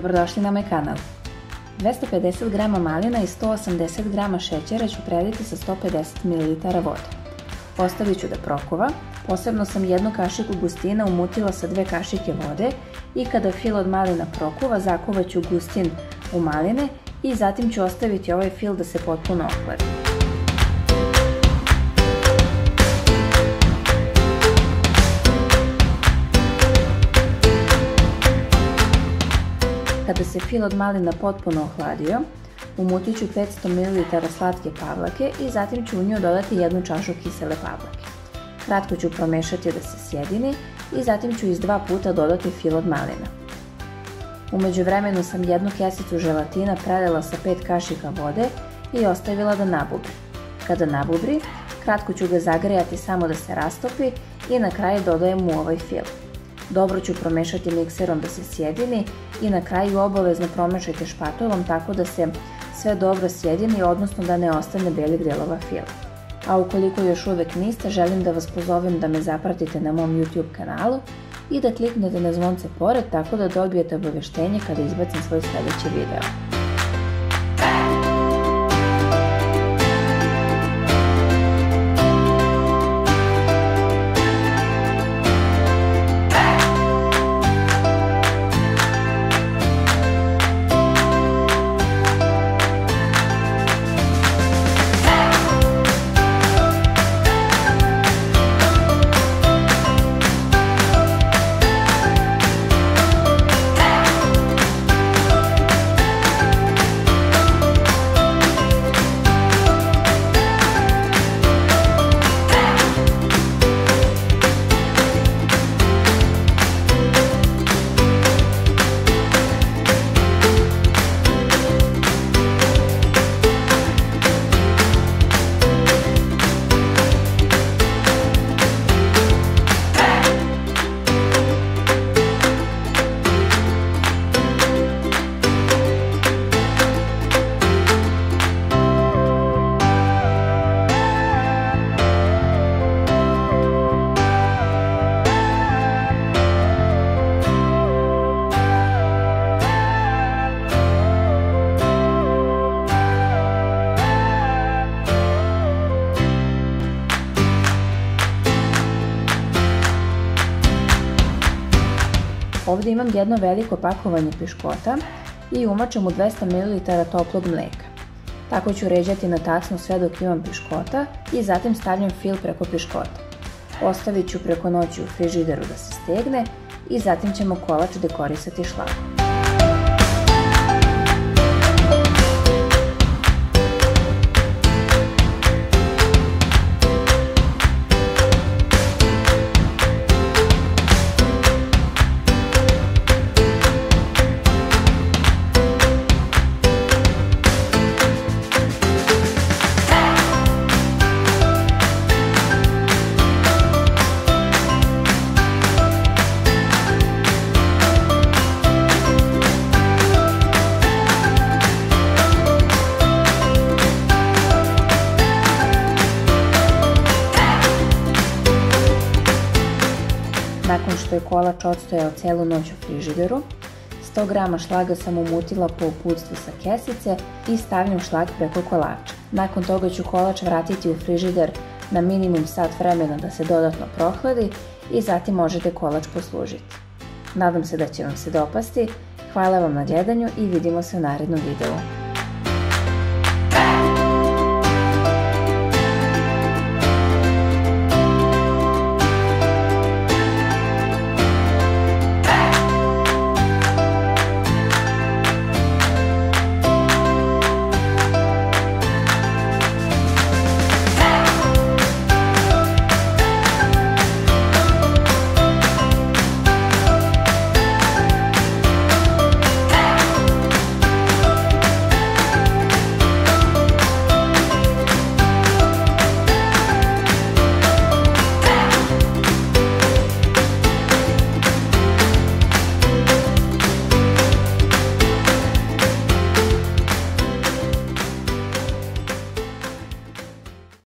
Dobrodošli na moj kanal. 250 g malina i 180 g šećera ću preliti sa 150 ml vode. Ostavit ću da prokuva. Posebno sam jednu kašiku gustina umutila sa 2 kašike vode i kada fil od malina prokuva, zakuvat ću gustin u maline i zatim ću ostaviti ovaj fil da se potpuno ohladi. Kada se fil od malina potpuno ohladio, umutit ću 500 ml slatke pavlake i zatim ću u nju dodati 1 čašu kisele pavlake. Kratko ću promešati da se sjedini i zatim ću iz 2 puta dodati fil od malina. U međuvremenu sam 1 kesicu želatina prelila sa 5 kašika vode i ostavila da nabubri. Kada nabubri, kratko ću ga zagrejati samo da se rastopi i na kraju dodajem mu ovaj fil. Dobro ću promešati mikserom da se sjedini i na kraju obavezno promešajte špatulom tako da se sve dobro sjedini, odnosno da ne ostane belih delova fila. A ukoliko još uvek niste, želim da vas pozovem da me zapratite na mom YouTube kanalu i da kliknete na zvonce pored tako da dobijete obaveštenje kada izbacim svoj sljedeći video. Ovdje imam jedno veliko pakovanje piškota i umačam u 200 ml toplog mlijeka. Tako ću ređati na tacnu sve dok imam piškota i zatim stavljam fil preko piškota. Ostavit ću preko noći u frižideru da se stegne i zatim ćemo kolač dekorisati šlagom. Nakon što je kolač odstojao celu noć u frižideru, 100 g šlaga sam umutila po uputstvu sa kesice i stavljam šlag preko kolača. Nakon toga ću kolač vratiti u frižider na minimum sat vremena da se dodatno prohladi i zatim možete kolač poslužiti. Nadam se da će vam se dopasti, hvala vam na gledanju i vidimo se u narednom videu.